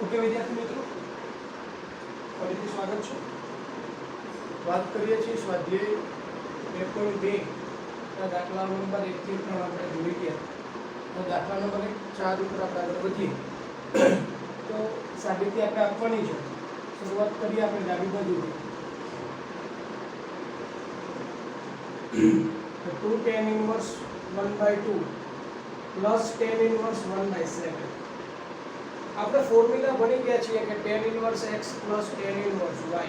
Okay વિદ્યાર્થી મિત્રો, ફરીથી સ્વાગત છે. વાત કરીએ છીએ સ્વાધ્યાય 2.2 ના દાખલા નંબર 1 થી 3 આપણે જોઈ ગયા. તો દાખલા નંબર 4 ઉપર આપણે આગળ વધીએ. તો સાબિતી આપણે આપવાની છે. શરૂઆત કરીએ આપણે ડાબી બાજુથી. તો 2 tan inverse 1/2 plus tan inverse 1/7. આપણે ફોર્મ્યુલા ભણી ગયા છીએ કે tan inverse x plus tan inverse y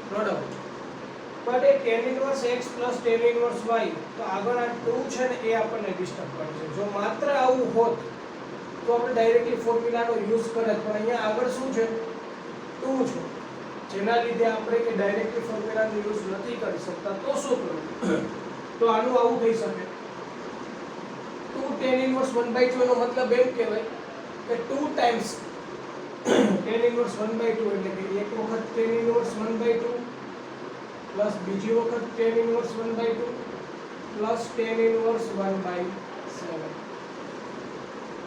product. But A tan inverse x plus tan inverse y તો આગળ આ 2 છે ને એ આપણને ડિસ્ટર્બ કરે છે. જો માત્ર આવું હોત તો આપણે ડાયરેક્ટલી ફોર્મ્યુલાનો યુઝ કરે, પણ અહીંયા આગળ શું છે 2 છે, જેના લીધે આપણે કે ડાયરેક્ટલી ફોર્મ્યુલાનો યુઝ નથી કરી શકતા. તો શું કરવું? તો આનું આવું થઈ શકે 2 tan inverse 1/2 નો મતલબ એમ કહેવાય કે 2 times tan inverse 1/2 એટલે કે એક વખત tan inverse 1/2 પ્લસ બીજી વખત tan inverse 1/2 plus tan inverse 1/7.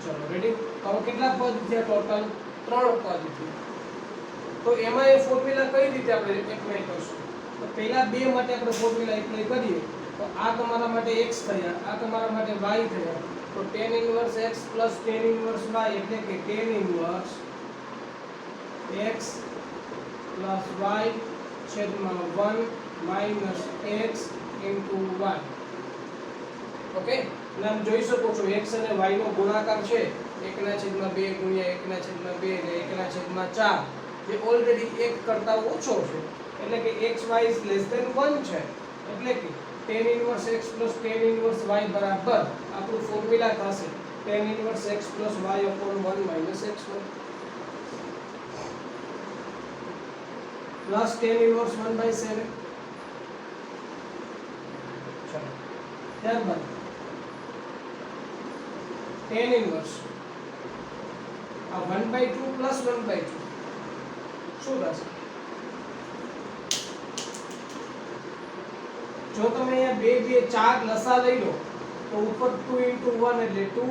ચલો રેડી. હવે કેટલા પદ થયા ટોટલ? 3 પદ થયા. તો એમાં એ ફોર્મ્યુલા કઈ રીતે આપણે એપ્લાય કરશું? તો પહેલા બે માટે આપણે ફોર્મ્યુલા એપ્લાય કરીએ. તો આ તમારા માટે x થયા, આ તમારા માટે y થયા. તો tan inverse x plus tan inverse y એટલે કે tan inverse x plus y છેદમાં 1 minus x into y. Okay, નામ જોઈ શકો છો x અને y નો ગુણાકાર છે 1/2 ગુણ્યા 1/2 અને 1/4, જે ઓલરેડી 1 કરતા ઓછો છે, એટલે કે x y is less than 1 છે. એટલે કે tan inverse x plus tan inverse y બરાબર આપણું ફોર્મ્યુલા થશે tan inverse x plus y upon 1 minus xy plus tan inverse 1/7. ચલો ત્યારબાદ tan inverse આ 1/2 plus 1/2 શું થશે? જો તમે અહીંયા 2 2 4 લસા લઈ લો તો ઉપર 2 into 1 એટલે 2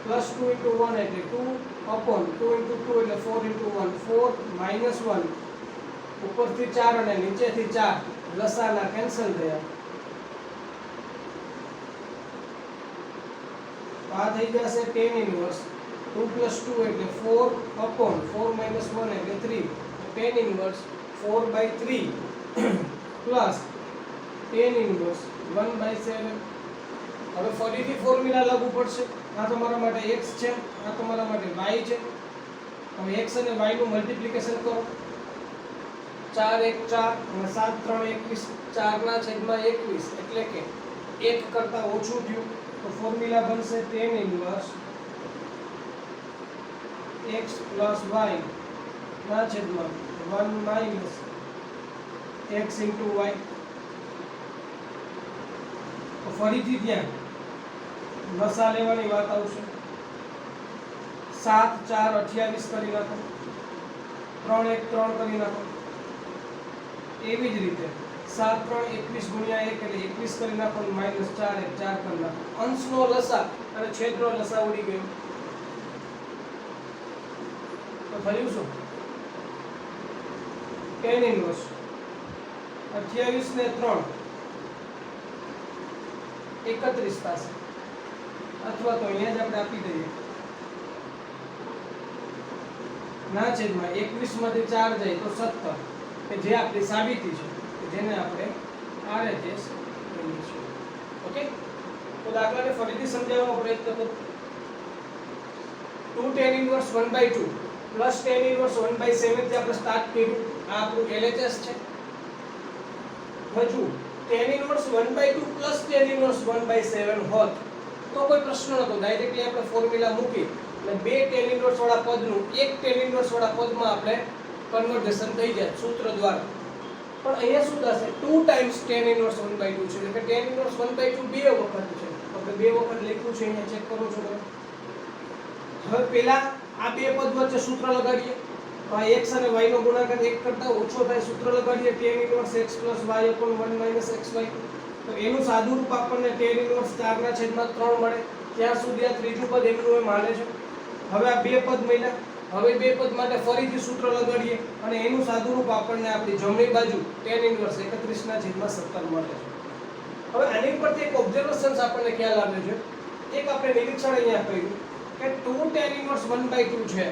plus 2 into 1 એટલે 2 upon 2 into 2 એટલે 4 into 1 4 minus 1 ઉપરથી 4 અને નીચેથી 4 લસાના કેન્સલ થયા. આ થઈ જશે tan inverse 2 plus 2 એટલે 4 upon 4 minus 1 એટલે 3 tan inverse 4/3 plus tan inverse 1/7. હવે ફરીથી ફોર્મ્યુલા લાગુ પડશે. આ તમારા માટે x છે, આ તમારા માટે y છે. હવે x અને y નું મલ્ટીપ્લિકેશન કરો. 4 1 4 અને 7 3 21 4/21 એટલે કે 1 કરતા ઓછું થયું. તો ફોર્મ્યુલા બનશે tan inverse x plus y ના છેદમાં 1 minus x into y. તો ફરીથી ત્યાં લસા લેવાની વાત આવશે. 7 4 28 કરી નાખો, 3 1 3 કરી નાખો. એવી જ રીતે 7 3 21 ગુણ્યા 1 એટલે 21 કરી નાખો, માઈનસ 4 1 4 કરી નાખો. અંશનો લસા અને છેદનો લસા ઉડી ગયો. તો થયું શું? tan inverse 28 ને 3 31 થશે. અથવા તો અહીંયા જ આપણે આપી દઈએ ના છેદમાં 21 માંથી 4 જાય તો 17, કે જે આપણી સાબિતી છે, કે જેને આપણે RHS કહીએ છીએ. ઓકે, તો દાખલાને ફરીથી સમજાવવાનો પ્રયત્ન કરો. 2 tan inverse 1/2 plus tan inverse 1/7 થી આપણે સ્ટાર્ટ કર્યું. આ આપણું LHS છે. હજુ tan inverse 1/2 plus tan inverse 1/7 હોત તો કોઈ પ્રશ્ન નહોતો. ડાયરેક્ટલી આપણે ફોર્મ્યુલા મૂકી અને બે tan inverse વાળા પદનું એક tan inverse વાળા પદમાં આપણે કન્વર્ઝેશન થઈ જાય સૂત્ર દ્વારા. પણ અહીંયા શું થશે? 2 times tan inverse 1/2 છે, એટલે કે tan inverse 1/2 બે વખત છે. આપણે બે વખત લખ્યું છે, અહીંયા ચેક કરો છો તમે. હવે પહેલા આ બે પદ વચ્ચે સૂત્ર લગાડીએ. તો આ x અને y નો ગુણાકાર 1 કરતા ઓછો થાય, સૂત્ર લગાડીએ tan inverse x plus y upon 1 minus xy. તો એનું સાદું રૂપ આપણને tan inverse 4/3 મળે. ત્યાં સુધી આ ત્રીજું પદ એમનું એમ હાલે છે. હવે આ બે પદ મળ્યા હવે બે પદ માટે ફરીથી સૂત્ર લગાડીએ અને એનું સાદુરૂપ આપણને આપણી જમણી બાજુ tan ઇન્વર્સ 31/17 મળે છે. હવે આની પરથી એક ઓબ્ઝર્વેશન્સ આપણને ખ્યાલ આવે છે. એક આપણે નિરીક્ષણ અહીંયા કર્યું કે 2 tan ઇન્વર્સ 1/2 છે,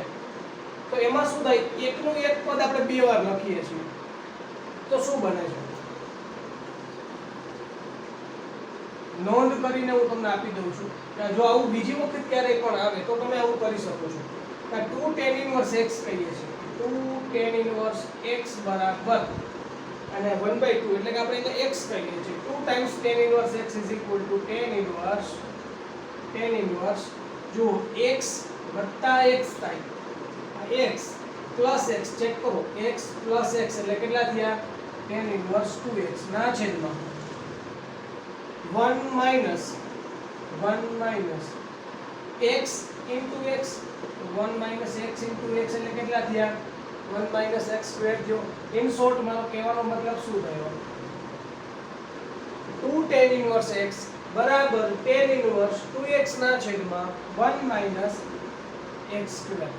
તો એમાં શું થાય, એકનું એક પદ આપણે બે વાર લખીએ છીએ, તો શું બને છે? નોંધ કરીને હું તમને આપી દઉં છું કે જો આવું બીજી વખત ક્યારેય પણ આવે તો તમે આવું કરી શકો છો કે 2 tan ઇન્વર્સ x કહીએ છીએ, 2 tan ઇન્વર્સ x બરાબર અને 1/2 એટલે કે આપણે એને x કહીએ છીએ. 2 times tan inverse x is equal to tan inverse જો x વત્તા x થાય, x પ્લસ x ચેક કરો, x પ્લસ x એટલે કેટલા થયા? tan inverse 2x ના છેદમાં 1 minus x into x, 1 minus x into x એટલે કેટલા થયા? 1 minus x square થયો. ઇન શોર્ટ મારો કહેવાનો મતલબ શું થયો? 2 tan inverse x બરાબર tan inverse 2x ના છેદમાં 1 minus x square.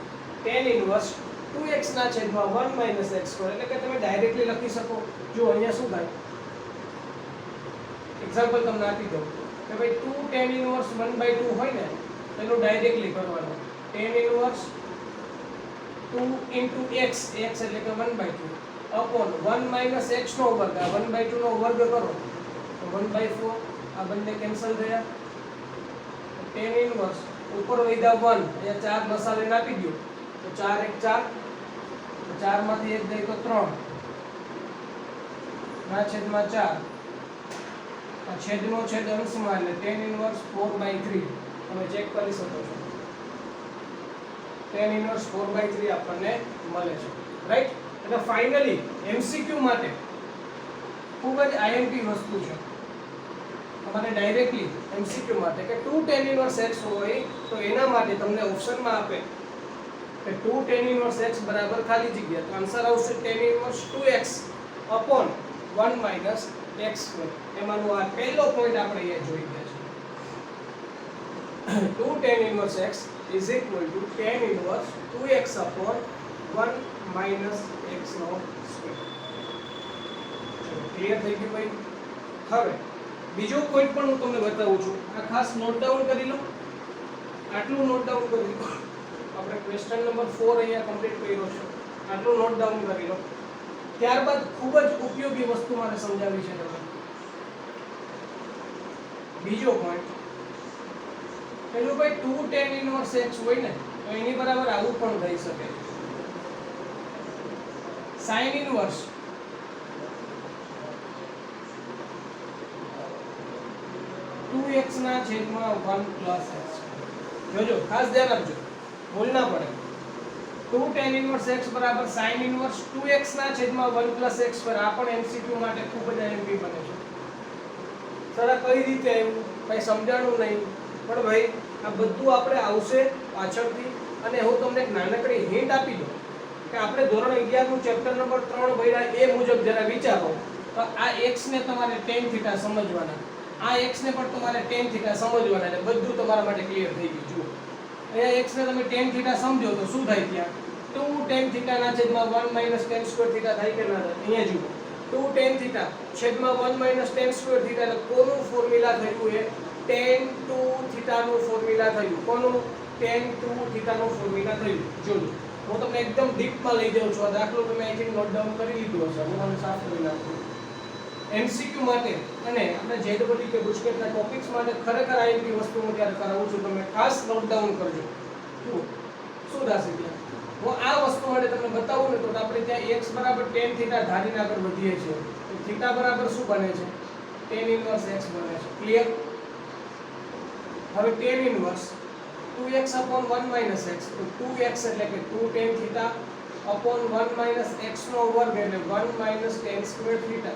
tan inverse 2x ના છેદમાં 1 minus x square એટલે કે તમે ડાયરેક્ટલી લખી શકો. જો અહીંયા શું થાય, એક્ઝામ્પલ તમને આપી દઉં કે ભાઈ 2 tan inverse 1/2 હોય ને એનું ડાયરેક્ટલી કરવાનું. tan inverse 2 into x, x એટલે કે 1/2 upon 1 minus x નો વર્ગ, આ 1/2 નો વર્ગ કરો તો 1/4, આ બંને કેન્સલ થયા. tan inverse ઉપર વૈધા 1, અહીંયા 4 મસાલે આપી દો તો 4 1 4, તો 4 માંથી 1 જાય તો 3 ના છેદમાં 4, આ છેદનો છેદ અંશમાં એટલે tan inverse 4/3 તમે ચેક કરી શકો છો. tan inverse 4/3 આપણને મળે છે, રાઈટ? એટલે ફાઇનલી MCQ માટે ખૂબ જ IMP વસ્તુ છે. તમારે ડાયરેક્ટલી MCQ માટે કે 2 tan inverse x હોય તો એના માટે તમને ઓપ્શનમાં આપે કે 2 tan inverse x બરાબર ખાલી જગ્યા, તો આન્સર આવશે tan inverse 2x upon 1 minus x square. એમાંનો આ પહેલો પોઈન્ટ આપણે અહીંયા જોઈ ગયા છે. 2 tan inverse x is equal to tan inverse 2x upon 1 minus x no square. ચલો ક્લિયર થઈ ગયું ભાઈ? હવે બીજો પોઈન્ટ પણ હું તમને બતાવું છું, આ ખાસ નોટ ડાઉન કરી લો, આટલું નોટ ડાઉન કરી લો. આપણે ક્વેશ્ચન નંબર 4 અહીંયા કમ્પ્લીટ કર્યો છે, આટલું નોટ ડાઉન કરી લો. ત્યારબાદ ખૂબ જ ઉપયોગી વસ્તુ મારે સમજાવી છે તમને. બીજો પોઈન્ટ કે જો ભાઈ 2 tan inverse x હોય ને તો એની બરાબર આવું પણ થઈ શકે, sin inverse 2x ના છેદમાં 1 plus x. જોજો ખાસ ધ્યાન આપજો, ભૂલ ના પડે. 2 tan inverse x બરાબર sin inverse 2x ના છેદમાં 1 plus x પર. આ પણ MCQ માટે ખૂબ જ IMP બને છે. સર કઈ રીતે આવ્યું કઈ સમજાણું નહીં, પણ ભાઈ આ બધું આપણે આવશે પાછળથી. અને હું તમને એક નાનકડી હિન્ટ આપી દઉં કે આપણે ધોરણ 11 નું ચેપ્ટર નંબર 3 ભણ્યા એ મુજબ જરા વિચારો તો આ x ને તમારે tan થીટા સમજવાના, આ x ને પણ તમારે tan થીટા સમજવાના, એટલે બધું તમારા માટે ક્લિયર થઈ ગયું. જુઓ અહીંયા x ને તમે tan થીટા સમજો તો શું થાય? ત્યાં 2 tan થીટા ના છેદમાં 1 minus tan square થીટા થાય કે ના થાય? અહીંયા જુઓ 2 tan થીટા છેદમાં 1 minus tan square થીટા, એટલે કોનું ફોર્મ્યુલા થયું? એ tan 2 થીટા નું ફોર્મ્યુલા થયું. કોનું? tan 2 થીટા નું ફોર્મ્યુલા થયું. જોજો હું તમને એકદમ ડીપમાં લઈ જાઉં છું. આ દાખલો તમે આઈ થિંક નોટ ડાઉન કરી લીધો હશે, હું તમને સાફ કરી નાખું. MCQ માટે અને આપણે JEE કે ગુજકેટના ટોપિક્સ માટે ખરેખર IMP વસ્તુ હું ત્યારે કરાવું છું, તમે ખાસ નોટ ડાઉન કરજો. જુઓ શું થશે ત્યાં હું આ વસ્તુ માટે તમને બતાવું ને તો આપણે ત્યાં x બરાબર tan થીટા ધારીને આગળ વધીએ છીએ તો થીટા બરાબર શું બને છે? tan inverse x બને છે. ક્લિયર? હવે tan inverse 2x upon 1 minus x, તો 2x એટલે કે 2 tan theta upon 1 minus x નો વર્ગ એટલે 1 minus tan square theta.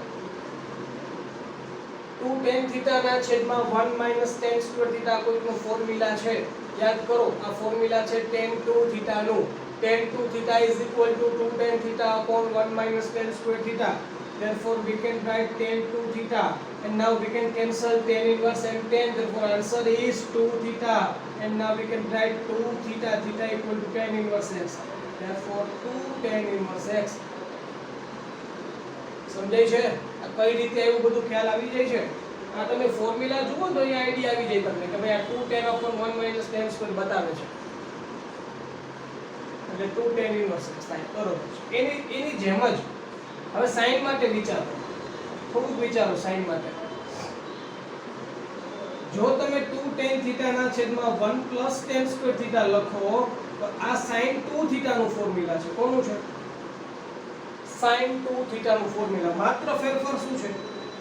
2 tan theta ના છેદમાં 1 minus tan square theta કોઈનો ફોર્મ્યુલા છે, યાદ કરો આ ફોર્મ્યુલા છે tan 2 theta નું. tan 2 theta is equal to 2 tan theta upon 1 minus tan square theta. Therefore we can write tan 2 theta and now we can cancel tan inverse and tan, therefore answer is 2 theta, and now we can write 2 theta, theta equal to tan inverse x, therefore 2 tan inverse x. સમજાય છે આ કઈ રીતે એવું બધું ખ્યાલ આવી જાય છે? આ તમે ફોર્મ્યુલા જુઓ તો અહીંયા આઈડિયા આવી જાય તમને કે ભાઈ આ 2 tan upon 1 minus tan square બતાવે છે, એટલે 2 tan inverse x થાય, બરોબર છે. એની જેમ જ હવે સાઈન માટે વિચારો, થોડુંક વિચારો સાઈન માટે. જો તમે 2 tan થીટા ના છેદમાં 1 plus tan square થીટા લખો તો આ sin 2 થીટા નું ફોર્મ્યુલા છે. કોનું છે? sin 2 થીટા નું ફોર્મ્યુલા. માત્ર ફેરફાર શું છે?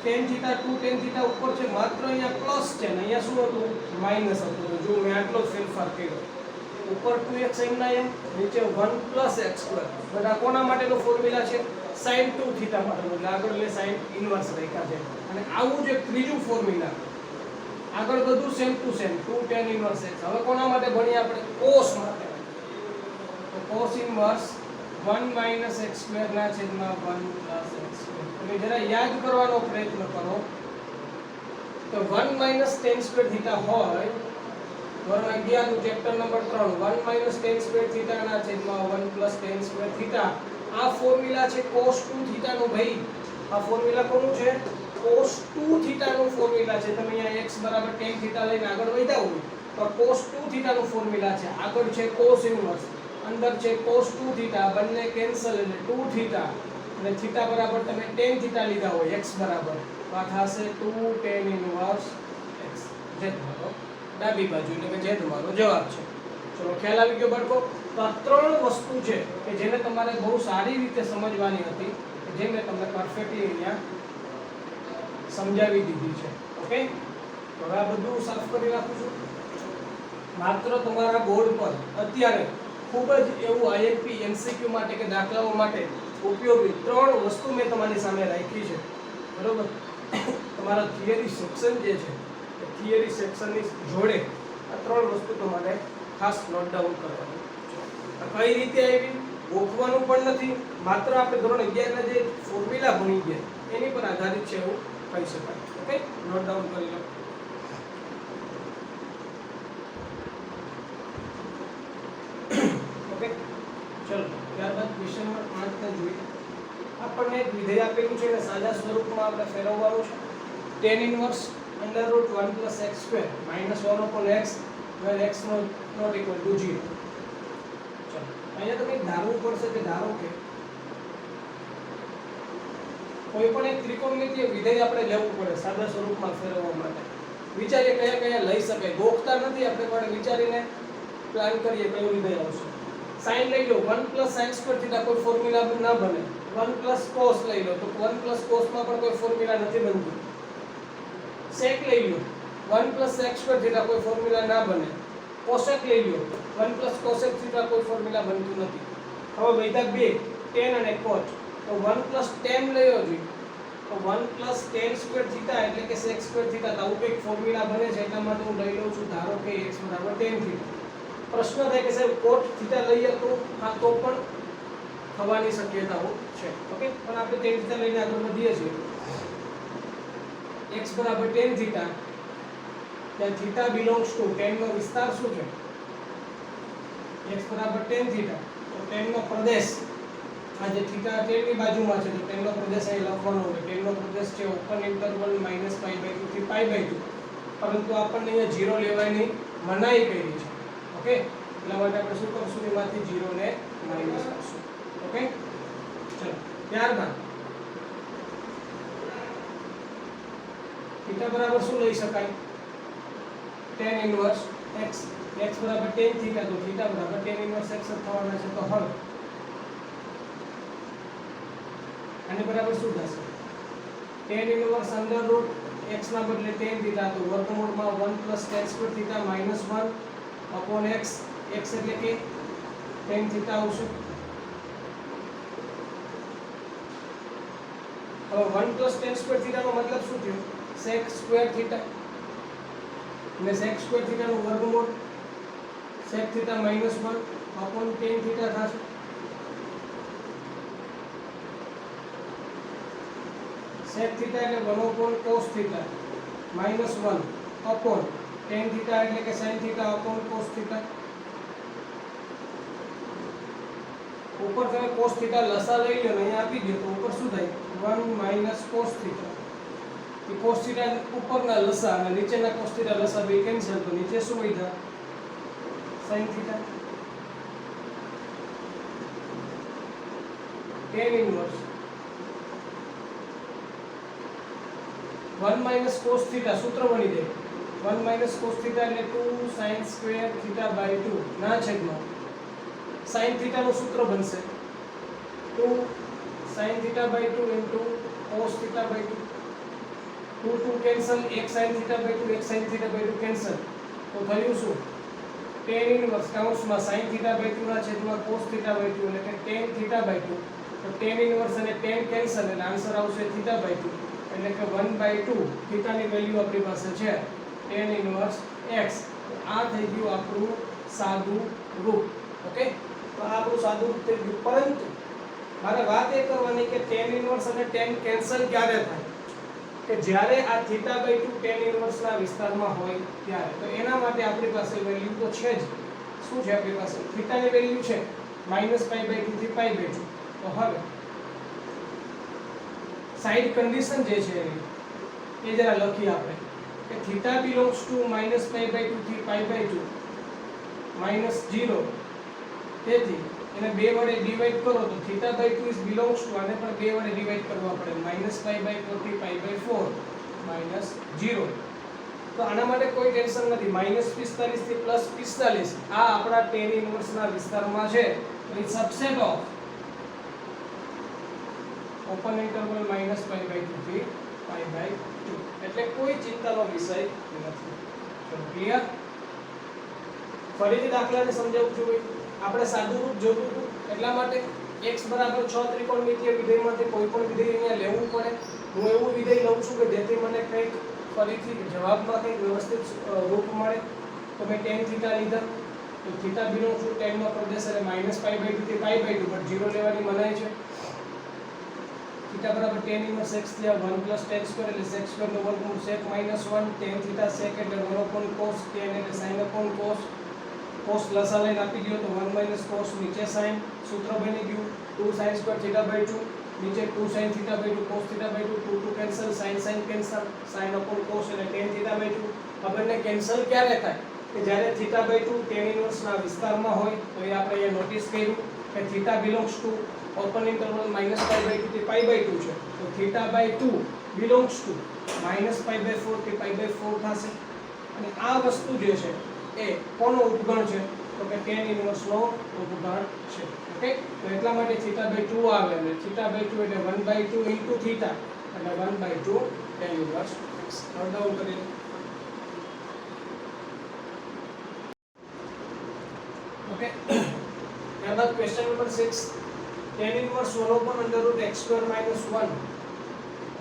tan થીટા 2 tan થીટા ઉપર છે, માત્ર અહીંયા પ્લસ છે ને અહીંયા શું હતું? માઈનસ હતું. તો જો મેં આટલો જ ફેરફાર કર્યો. ઉપર 2x એમના એમ, નીચે 1 plus x square. બધા કોના માટેનો ફોર્મ્યુલા છે? sin 2 થીટા માટેનો. એટલે આગળ લે sin ઇન્વર્સ રાખ્યા છે. અને આવું જ એક ત્રીજું ફોર્મ્યુલા, આગળ બધું same to same 2 tan inverse x. હવે કોના માટે ભણીએ આપણે? cos માટે. તો cos inverse 1 minus x square ના છેદમાં 1 plus x square. તમે જરા યાદ કરવાનો પ્રયત્ન કરો તો 1 minus tan square થીટા હોય, ધોરણ 11 નું chapter number 3, 1 minus tan square theta ના છેદમાં 1 plus tan square થીટા. આ ફોર્મ્યુલા છે cos 2 થીટા નો. ભાઈ આ ફોર્મ્યુલા કોનું છે? cos 2 થીટા નું ફોર્મ્યુલા છે. તમે અહીંયા x બરાબર tan થીટા લઈને આગળ વધ્યા હોય તો cos 2 થીટા નું ફોર્મ્યુલા છે. આગળ છે cos ઇન્વર્સ, અંદર છે cos 2 થીટા, બંને કેન્સલ એટલે 2 થીટા, અને થીટા બરાબર તમે tan થીટા લીધા હોય x બરાબર, તો આ થશે 2 tan ઇન્વર્સ x. જે તમારો ડાબી બાજુ એટલે કે જે તમારો જવાબ છે. ચલો ખ્યાલ આવી ગયો બાળકો? તો આ ત્રણ વસ્તુ છે કે જેને તમારે બહુ સારી રીતે સમજવાની હતી, જે મેં તમને પરફેક્ટલી અહીંયા સમજાવી દીધી છે. ઓકે, તો હવે આ બધું સાફ કરી નાખું છું. માત્ર તમારા બોર્ડ પર અત્યારે ખૂબ જ એવું આઈએમપી એમસીક્યુ માટે કે દાખલાઓ માટે ઉપયોગી ત્રણ વસ્તુ મેં તમારી સામે રાખી છે, બરોબર? તમારા થિયરી સેક્શન જે છે એ થિયરી સેક્શનની જોડે આ ત્રણ વસ્તુ તમારે ખાસ નોટ ડાઉન કરવાની છે. કઈ રીતે આવી ગોખવાનું પણ નથી, માત્ર આપણે ધોરણ 11 ના જે ફોર્મ્યુલા ભણી ગયા એની પર આધારિત છે એવું કહી શકાય. ઓકે, નોટ ડાઉન કરી લો. ઓકે, ચલો ત્યારબાદ ક્વેશ્ચન નંબર 5 ને જોઈએ. આપણને એક વિધેય આપેલું છે અને સાદા સ્વરૂપમાં આપણે ફેરવવાનું છે. tan inverse √1 plus x square minus 1 upon x where x not equal to 0. ચલો અહીંયા તમે ધારવું પડશે કે ધારો કે કોઈ પણ એક ત્રિકોણમિતિય વિધેય આપણે લેવું પડે સાદા સ્વરૂપમાં ફેરવવા માટે. વિચારીએ કયા કયા લઈ શકાય, ગોખતા નથી આપણે, પણ વિચારીને પ્લાન કરીએ કયું વિધેય આવશે. sin લઈ લો 1 plus sin square થીટા, કોઈ ફોર્મ્યુલા ના બને. 1 plus cos લઈ લો તો 1 plus cos માં પણ કોઈ ફોર્મ્યુલા નથી બનતું. sec લઈ લો 1 plus sec square થીટા, કોઈ ફોર્મ્યુલા ના બને. cosec લઈ લો 1 plus cosec થીટા, કોઈ ફોર્મ્યુલા બનતું નથી. હવે વૈધા બે tan અને cot, તો 1 plus tan લઈઓ જોઈએ તો 1 plus tan square થીટા એટલે કે sec square થીટા, તો આવું કંઈક ફોર્મ્યુલા બને છે. એટલા માટે હું લઈ લઉં છું ધારો કે x બરાબર tan થીટા. પ્રશ્ન થાય કે સાહેબ cot થીટા લઈએ તો હા તો પણ થવાની શક્યતાઓ છે. ઓકે, પણ આપણે tan થીટા લઈને આગળ વધીએ છીએ. x બરાબર tan થીટા, ત્યાં થીટા બિલોંગ્સ ટુ tan નો વિસ્તાર શું છે? x બરાબર tan થીટા, તો tan નો પ્રદેશ આ જે થીટા tan ની બાજુમાં છે તો tan નો પ્રદેશ અહીં લખવાનો હોય. tan નો પ્રદેશ છે ઓપન ઇન્ટરવલ -π/2 થી π/2, પરંતુ આપણને અહીંયા 0 લેવાની મનાઈ કરી છે. ઓકે, એટલા માટે આપણે શું કરશું? એમાંથી 0 ને માઈનસ કરશું. ઓકે, ચલો ત્યારબાદ થીટા બરાબર શું લઈ શકાય? tan inverse x. x બરાબર tan થીટા, તો થીટા બરાબર tan ઇન્વર્સ x થવાના છે. તો હવે આની બરાબર શું થશે? tan ઇન્વર્સ √x ના બદલે tan થીટા, તો વર્ગમૂળમાં 1 plus tan square theta -1 upon x. x એટલે કે tan થીટા આવશે. હવે 1 plus tan square થીટા નો મતલબ શું થયો? sec square થીટા, અને sec square થીટા નું વર્ગમૂળ sec theta -1 upon tan theta થશે. sec theta એટલે 1 cos theta -1 upon tan theta એટલે કે sin theta upon cos theta. ઉપર તમે cos theta લસા લઈ લો ને અહીંયા આપી દો તો ઉપર શું થાય 1 cos theta. એ cos theta ઉપરના લસા અને નીચેના cos theta લસા બે કેન્સલ તો નીચે શું વધ્યા sin theta. tan inverse 1 cos theta સૂત્ર બની જાય 1 cos theta એટલે 2 sin square theta by 2 ના છેદમાં sin theta નું સૂત્ર બનશે 2 sin theta by 2 into cos theta by 2. 2 cancel, એક sin theta by 2 એક sin theta by 2 કેન્સલ તો થયું શું tan inverse કૌંસમાં sin theta by 2 ના છેદમાં cos theta by 2 એટલે કે tan theta by 2. તો tan inverse અને tan કેન્સલ એટલે આન્સર આવશે theta by 2 એટલે કે 1/2 theta ની વેલ્યુ આપણી પાસે છે tan inverse x. તો આ થઈ ગયું આપણું સાદું રૂપ. ઓકે, તો આ આપણું સાદું રૂપ થઈ ગયું. પરંતુ મારે વાત એ કરવાની કે tan inverse અને tan કેન્સલ ક્યારે થાય કે જ્યારે આ theta by 2 tan inverse ના વિસ્તારમાં હોય ત્યારે. તો એના માટે આપણી પાસે વેલ્યુ તો છે જ. શું છે આપણી પાસે theta ની વેલ્યુ છે -π/2 થી π/2. તો હવે સાઈડ કન્ડિશન જે છે એ જરા લખી આપણે કે theta belongs to -π/2 થી π/2 -0. તેથી એને બે વડે ડિવાઈડ કરો તો theta by 2 is belongs to આને પણ બે વડે ડિવાઈડ કરવા પડે -π/4 થી π/4 -0. તો આના માટે કોઈ ટેન્શન નથી. -45 થી +45 આ આપણા tan ઇન્વર્સ ના વિસ્તારમાં છે. તો it's subset of open interval -π/2 થી π/2 એટલે કોઈ ચિંતાનો વિષય નથી. ચલો ક્લિયર. ફરીથી દાખલાને સમજાવું છું. આપણે સાદું રૂપ જોતું હતું એટલા માટે x બરાબર 6 ત્રિકોણમિતિય વિધેયમાંથી કોઈ પણ વિધેય અહીંયા લેવું પડે. હું એવું વિધેય લઉં છું કે જેથી મને કંઈક ફરીથી જવાબમાં કંઈક વ્યવસ્થિત રૂપ મળે. તો મેં tan theta લીધા તો theta belongs to tan નો પ્રદેશ એટલે -π/2 થી π/2 બટ 0 લેવાની મનાઈ છે. theta બરાબર tan inverse x થયા 1 + tan સ્ક્વેર એટલે sec સ્ક્વેર નો વર્ગમૂળ sec -1 tan theta sec એટલે 1 cos tan એટલે sin cos. cos લસા લઈને આપી દો તો 1 cos નીચે sin સૂત્ર બની ગયું 2 sin square theta by 2 નીચે 2 sin theta by 2 cos theta by 2 2 cancel sin cancel sin cos એટલે tan theta by 2. હવે ને કેન્સલ ક્યારે થાય કે જ્યારે theta by 2 tan inverse ના વિસ્તારમાં હોય. તો એ આપણે અહીંયા નોટિસ કર્યું કે theta belongs to open interval -π/2 થી π/2 છે. તો theta by 2 belongs to -π/4 થી π/4 થશે. અને આ વસ્તુ જે છે એ કોનો ઉપગણ છે તો કે tan ઇન્વર્સ નો ઉપગણ છે. ઓકે, તો એટલા માટે theta by 2 આવે અને theta by 2 એટલે 1/2 into theta એટલે 1/2 tan inverse x. Note down કરી લો. ઓકે, ત્યારબાદ question number 6 tan inverse 1/√x² - 1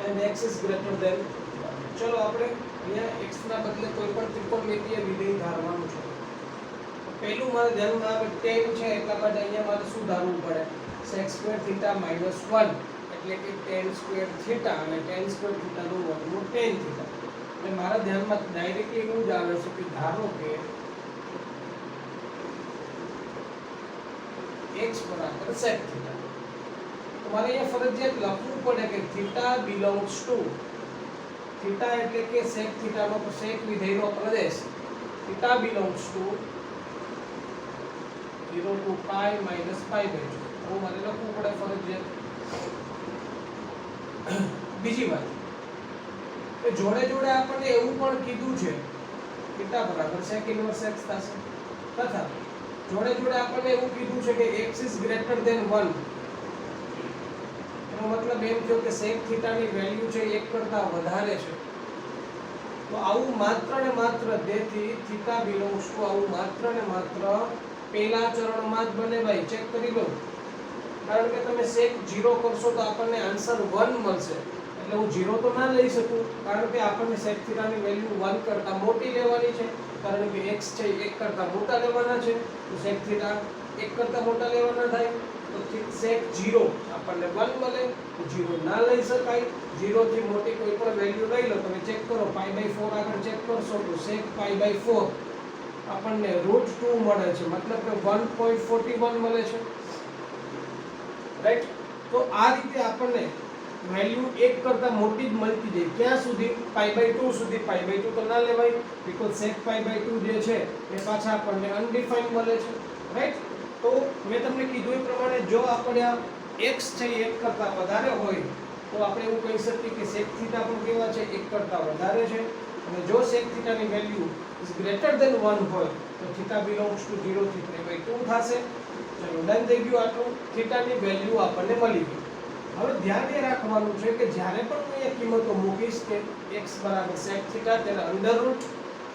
and x is greater than. ચલો આપણે અહીંયા x ના બદલે કોઈ પણ ત્રિકોણમિતિય વિધેય ધારવાનું છે. પહેલું મારે ધ્યાનમાં આવે tan છે એટલા માટે અહીંયા મારે શું ધારવું પડે sec² θ - 1 એટલે કે tan² θ અને tan² θ નું વર્ગમૂળ tan θ. એટલે મારા ધ્યાનમાં ડાયરેક્ટલી એવું જ આવે છે કે ધારો કે x બરાબર sec θ. તો મારે અહીંયા ફરજિયાત લખવું પડે કે θ belongs to θ એટલે કે sec θ no sec વિધેયનો Pradesh θ belongs to 0 to π minus π/2. હું મારે લખવું પડે ફરજિયાત. બીજી વાત કે જોડે જોડે આપણને એવું પણ કીધું છે θ બરાબર sec inverse x થશે તથા જોડે જોડે આપણને એવું કીધું છે કે x is greater than 1. એનો મતલબ એમ થયો કે sec θ ની વેલ્યુ છે 1 કરતા વધારે છે. તો આવું માત્ર ને માત્ર તેથી θ belongs to આવું માત્ર ને માત્ર પહેલા ચરણમાં જ બને. ભાઈ ચેક કરી લો. કારણ કે તમે sec 0 કરશો તો આપણને આન્સર 1 મળશે. એટલે હું 0 તો ના લઈ શકું કારણ કે આપણને sec θ ની વેલ્યુ 1 કરતા મોટી લેવાની છે. કારણ કે x છે 1 કરતા મોટા લેવાના છે. તો sec θ 1 કરતા મોટા લેવાના થાય. તો sec 0 આપણને 1 મળે, 0 ના લઈ શકાય, 0 થી મોટી કોઈ પણ વેલ્યુ લઈ લો, તમે ચેક કરો π/4 આગળ ચેક કરશો તો sec π/4 આપણને √2 મળે છે, મતલબ કે 1.41 મળે છે, રાઈટ। તો આ રીતે આપણને વેલ્યુ 1 કરતા મોટી જ મળતી જાય, ક્યાં સુધી? π/2 સુધી। π/2 તો ના લેવાય બીકોઝ sec π/2 જે છે એ પાછા આપણને અનડિફાઇન્ડ મળે છે, રાઈટ। તો મેં તમને કીધું એ પ્રમાણે જો આપણે આ x છે 1 કરતા વધારે હોય તો આપણે એવું કહી શકીએ કે sec થીટા પણ કેવા છે 1 કરતા વધારે છે, અને જો sec થીટા ની વેલ્યુ ઇઝ ગ્રેટર ધેન 1 હોય તો થીટા બિલોંગ્સ ટુ 0 થી π/2 થશે। ચલો ડન થઈ ગયું આટલું, થીટાની વેલ્યુ આપણને મળી ગઈ। હવે ધ્યાન એ રાખવાનું છે કે જ્યારે પણ હું અહીંયા કિંમતો મૂકીશ કે x બરાબર sec થીટા તેને under route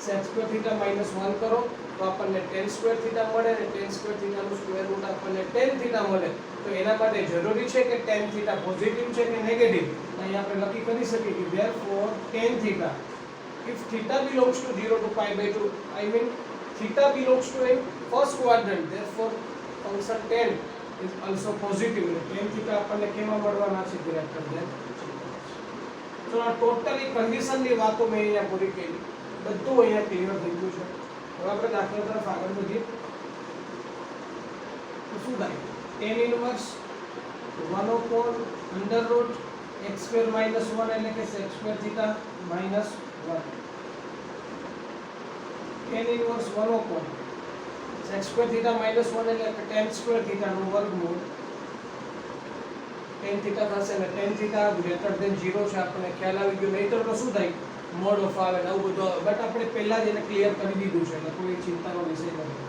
sec square theta -1 કરો તો આપણને tan સ્ક્વેર થીટા મળે, અને tan સ્ક્વેર થીટા નું સ્ક્વેર રૂટ આપણને tan થીટા મળે। તો એના માટે જરૂરી છે કે tan થીટા પોઝિટિવ છે કે નેગેટિવ, અહીં આપણે નક્કી કરી શકીએ કે therefore tan theta if theta belongs to 0 to π/2 I mean theta belongs to a first quadrant, therefore function tan is also positive, tan theta આપણને કેમાં મળવાના છે? Greater than. તો આ ટોટલી કન્ડિશન ની વાતો મેં અહીંયા પૂરી કરી, બધું અહીંયા ક્લિયર થઈ ગયું છે। હવે આપણે દાખલા તરફ આગળ વધીએ તો શું થાય? tan ઇન્વર્સ 1/√x² - 1 એટલે કે sec square theta -1, tan inverse 1/sec square theta -1 એટલે કે tan સ્ક્વેર થીટા નું વર્ગમૂળ, tan થીટા થશે અને tan થીટા ગ્રેટર ધેન 0 છે, આપણને ખ્યાલ આવી ગયો। નહીતર તો શું થાય? મોડ ઓફ આવે ને આવું બધું, બટ આપણે પહેલા જ એને ક્લિયર કરી દીધું છે એટલે કોઈ ચિંતાનો વિષય નથી।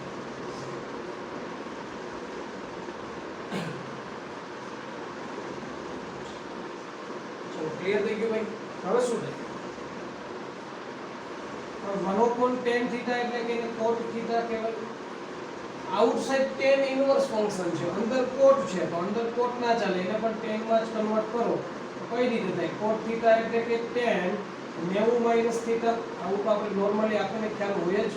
ચલો ક્લિયર થઈ ગયું ભાઈ। હવે શું થાય? 1/tan થીટા એટલે કે એને cot થીટા કહેવાય। આઉટસાઇડ tan ઇન્વર્સ ફંક્શન છે, અંદર cot છે તો અંદર cot ના ચાલે, એને પણ tan માં જ કન્વર્ટ કરો તો કઈ રીતે થાય? cot થીટા એટલે કે tan 90 - થીટા, આવું તો આપણે નોર્મલી આપણને ખ્યાલ હોય જ,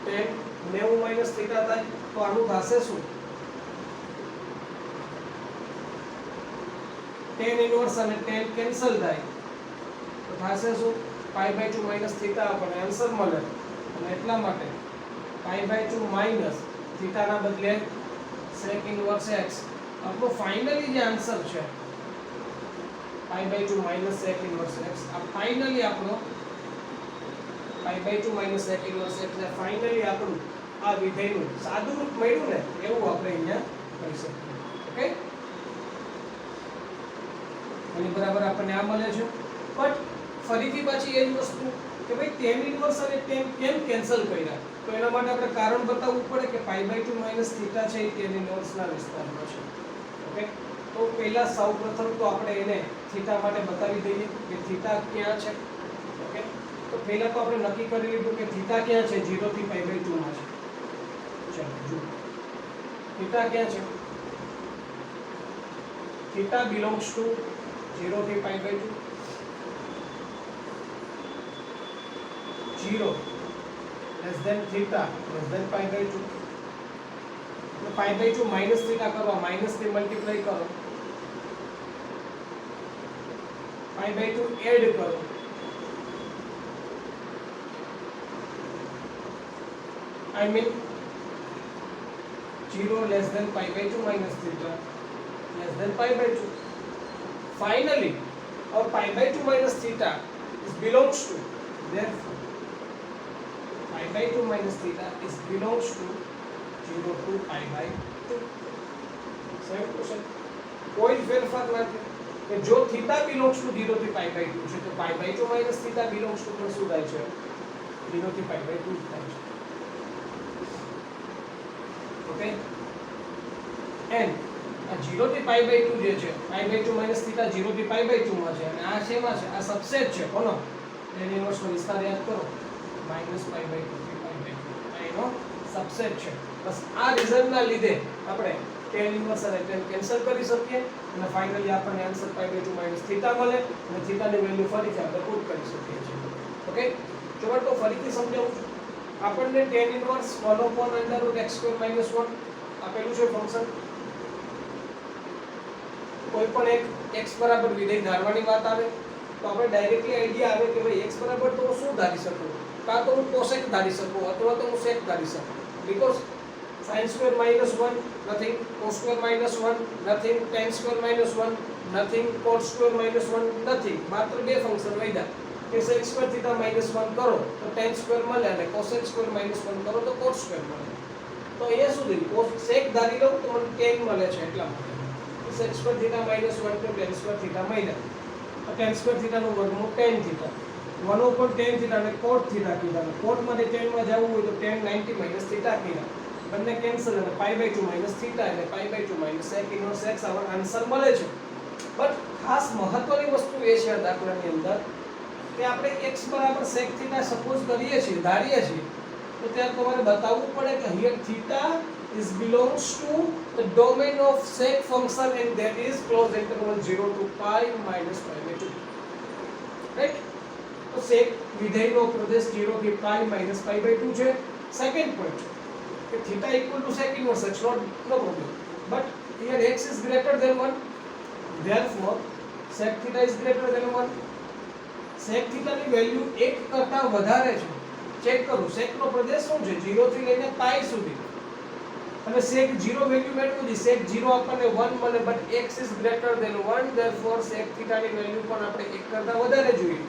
tan 90 - થીટા થાય તો આનું થશે શું? tan ઇન્વર્સ અને tan કેન્સલ થાય તો થશે શું? π/2 - થીટા આપણને આન્સર મળે, અને એટલા માટે π/2 - થીટા ના બદલે sec ઇન્વર્સ x આપણો ફાઇનલી જે આન્સર છે π/2 - sec ઇન્વર્સ x, આ ફાઇનલી આપણો π/2 - sec ઇન્વર્સ x એટલે ફાઇનલી આપણું આ વિધેયનું સાદું રૂપ મળ્યું ને એવું આપણે અહીંયા કહી શકીએ, ઓકે। અને બરાબર આપણને આ મળે છે, બટ ફરીથી પાછી એ જ વસ્તુ કે ભાઈ tan ઇન્વર્સ અને tan કેમ કેન્સલ કર્યા, તો એના માટે આપણે કારણ બતાવવું પડે કે π/2 - થીટા છે એ tan ઇન્વર્સ ના વિસ્તારમાં છે, ઓકે। તો પહેલા સૌપ્રથમ તો આપણે એને થીટા માટે બતાવી દઈએ કે થીટા ક્યાં છે, ઓકે। તો પહેલા તો આપણે નક્કી કરી લીધું કે થીટા ક્યાં છે? 0 થી π/2 માં છે। ચાલો જુઓ થીટા ક્યાં છે? થીટા બિલોંગ્સ ટુ 0 થી π/2, 0 less than theta less than π/2, તો π/2 માઈનસ થીટા કરવા માઈનસ થી મલ્ટીપ્લાય કરો, π/2 એડ કરો, I mean 0 less than π/2 minus theta less than π/2. Finally, our π/2 minus theta is belongs to, therefore π/2 minus theta is belongs to 0 to π/2. Same question. कोई फेरफार નથી કે જો થીટા belongs to 0 થી π/2 છે તો π/2 minus theta belongs to પણ શું થાય છે? 0 થી π/2 થાય છે, ઓકે। and આ 0 થી π/2 જે છે π/2 minus theta 0 થી π/2 માં છે, અને આ શેમાં છે? આ સબસેટ છે કોનો? tan ઇન્વર્સ નો વિસ્તાર યાદ કરો -π/2 થી π/2 આ એનો સબસેટ છે। બસ આ રીઝન ના લીધે આપણે tan ઇન્વર્સ અને tan કેન્સલ કરી શકીએ, અને ફાઇનલી આપણને આન્સર π/2 minus theta મળે, અને થીટા ની વેલ્યુ ફરીથી આપણે પુટ કરી શકીએ છીએ, ઓકે। ચલો તો ફરીથી સમજાવું છું, આપણને tan ઇન્વર્સ 1/√x² - 1 આપેલું છે ફંક્શન, કોઈ પણ એક x બરાબર વિધેય ધારવાની વાત આવે તો આપણે ડાયરેક્ટલી આઈડિયા આવે કે ભાઈ x બરાબર તો હું શું ધારી શકું, કાં તો હું cosec ધારી શકું અથવા તો હું sec ધારી શકું, because sin square minus 1 nothing, cos square minus 1 nothing, tan square minus 1 nothing, cot square minus 1 nothing. માત્ર બે ફંક્શન વધ્યા કે sec square theta minus 1 કરો તો tan square મળે અને cosec square minus 1 કરો તો cot square મળે. તો અહીંયા સુધી cos sec ધારી લઉં તો મને tan મળે છે એટલા માટે sec square theta minus 1 તો tan square theta મળ્યા. તો tan square theta નું વર્ગમૂળ tan theta 1 ઉપર tan theta અને cot theta કીધા. cot માંથી tan માં જવું હોય તો tan 90 minus theta કીધા. બંને કેન્સલ અને π/2 minus theta એટલે π/2 minus sec inverse x answer મળે છે. બટ ખાસ મહત્વની વસ્તુ એ છે આ દાખલાની અંદર કે આપણે x બરાબર sec theta સપોઝ કરીએ છીએ, ધારીએ છીએ, તો ત્યારે તમારે બતાવવું પડે કે here theta is belongs to the domain of sec function and that is closed interval 0 to pi minus π/2. Right? તો sec વિધેયનો પ્રદેશ 0 થી pi minus π/2 છે. સેકન્ડ પોઈન્ટ કે theta equal to sec inverse x, no problem, but here x is greater than 1, therefore sec theta is greater than 1. sec theta ની value 1 કરતા વધારે છે. Check કરું sec નો પ્રદેશ શું છે 0 થી લઈને pi સુધી અને sec 0 વેલ્યુ મેળવવું છે. sec 0 આપણને 1 મળે, but x is greater than 1, therefore sec theta ની વેલ્યુ પણ આપણે 1 કરતા વધારે જોઈએ.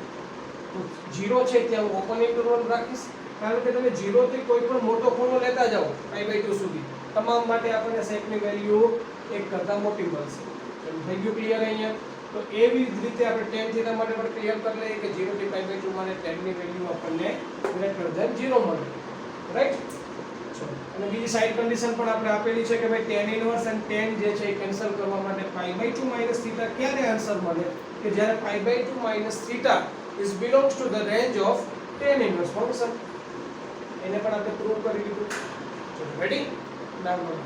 તો 0 છે ત્યાં હું ઓપન ઇન્ટરવલ રાખીશ, કારણ કે તમે 0 થી કોઈ પણ મોટો ખૂણો લેતા જાઓ π/2 સુધી તમામ માટે આપણને sec ની વેલ્યુ 1 કરતા મોટી મળશે. થઈ ગયું ક્લિયર અહીંયા? તો એવી જ રીતે આપણે tan theta માટે પણ ક્લિયર કરી લઈએ કે 0 થી π/2 માટે tan ની વેલ્યુ આપણને ગ્રેટર ધેન 0 મળે. રાઈટ? અને બીજી સાઈડ કન્ડિશન પણ આપણે આપેલી છે કે ભાઈ tan ઇન્વર્સ અને tan જે છે એ કેન્સલ કરવા માટે π/2 minus theta ક્યારે આન્સર મળે કે જ્યારે π/2 minus theta is belongs to the range of tan inverse function. એને પણ આપણે પ્રૂવ કરી દીધું. ચલો રેડી? ડાઉનલોડ.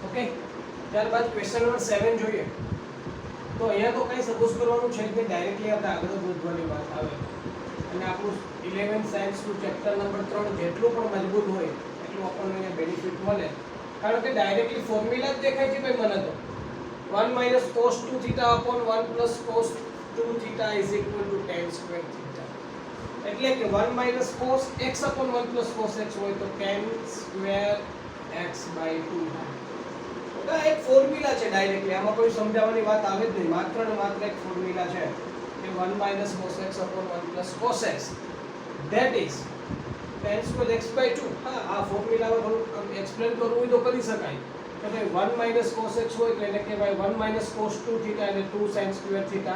ઓકે, ત્યારબાદ ક્વેશ્ચન નંબર 7 જોઈએ. તો અહીંયા તો કઈ સપોઝ કરવાનું છે કે ડાયરેક્ટલી આપણે આગળ વધવાની વાત આવે અને આપણું 11th સાયન્સ નું ચેપ્ટર નંબર 3 જેટલું પણ મજબૂત હોય એટલું આપણને બેનિફિટ મળે, કારણ કે ડાયરેક્ટલી ફોર્મ્યુલા જ દેખાય છે ભાઈ મને તો 1 minus cos 2 theta upon 1 plus cos 2 theta is equal to tan square theta. એટલે કે 1 minus cos x upon 1 plus cos x હોય તો tan square x by 2 થાય. તો એક ફોર્મ્યુલા છે ડાયરેક્ટલી, આમાં કોઈ સમજાવવાની વાત આવે જ નહીં, માત્ર ને માત્ર એક ફોર્મ્યુલા છે કે 1 minus cos x upon 1 plus cos x that is tan square x by 2. હા, આ ફોર્મ્યુલામાં થોડું એક્સપ્લેન કરવું હોય તો કરી શકાય કે ભાઈ 1 minus cos x હોય તો એને કહેવાય 1 minus cos 2 theta અને 2 sin square theta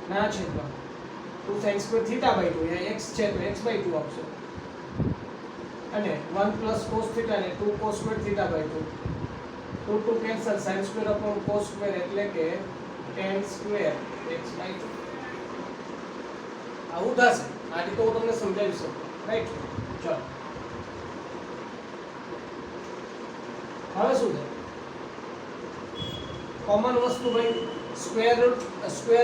ના છેદમાં 2 sin square theta by 2, અહીંયા x છે તો x by 2 આવશે અને 1 plus cos theta અને 2 cos square theta by 2, 2 cancel, sin square upon cos square એટલે કે tan square x by 2. આવું થશે. આ રીતે હું તમને સમજાવી શકું. રાઈટ? ચલો હવે શું છે કોમન વસ્તુ ભાઈ square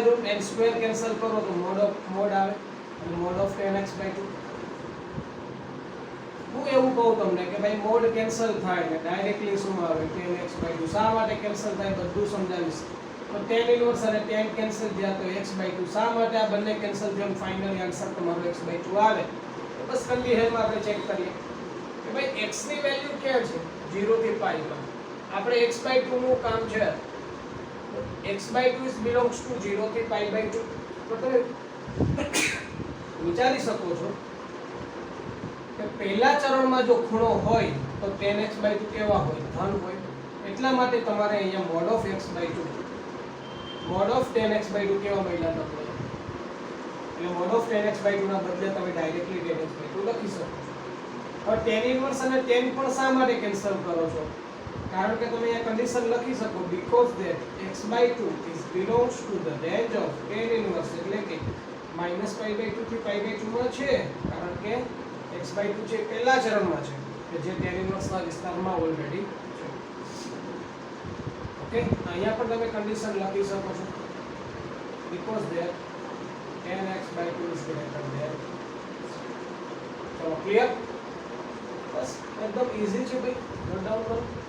root and square cancel કરો તો મોડ આવે અને mode of tan x by 2. હું એવું કહું તમને કે ભાઈ મોડ કેન્સલ થાય ને ડાયરેક્ટલી શું આવે tan x by 2. શા માટે કેન્સલ થાય બધું સમજાવીશ. તો tan ઇન્વર્સ અને tan કેન્સલ થયા તો x by 2. શા માટે આ બંને કેન્સલ થયા? ફાઇનલી આન્સર તમારો x by 2 આવે. તો બસ કન્ડિશનમાં આપણે ચેક કરીએ કે ભાઈ x ની વેલ્યુ ક્યાં છે 0 થી pi માં. આપણે x by 2 નું કામ છે x by 2 is belongs to 0 થી pi by 2. તો તમે વિચારી શકો છો કે પહેલા ચરણમાં જો ખૂણો હોય તો tan x by 2 કેવા હોય? ધન હોય. એટલા માટે તમારે અહીંયા mod of x by 2 mod of tan x by 2 કેવા મળ્યા તમને? એટલે mod of tan x by 2 ના બદલે તમે ડાયરેક્ટલી tan x by 2 લખી શકો છો. હવે tan ઇન્વર્સ અને tan પણ શા માટે કેન્સલ કરો છો? કારણ કે તમે અહીંયા કન્ડિશન લખી શકો because that x by 2 is belongs to the range of tan inverse એટલે કે minus pi by 2 થી pi by 2 માં છે, કારણ કે x by 2 છે પહેલા ચરણમાં છે કે જે tan inverse ના વિસ્તારમાં ઓલરેડી છે. ઓકે, અહીંયા પણ તમે કન્ડિશન લખી શકો છો because that tan x by 2 is greater than. ચલો ક્લિયર? બસ એકદમ ઈઝી છે ભાઈ. નોટ ડાઉન કરો.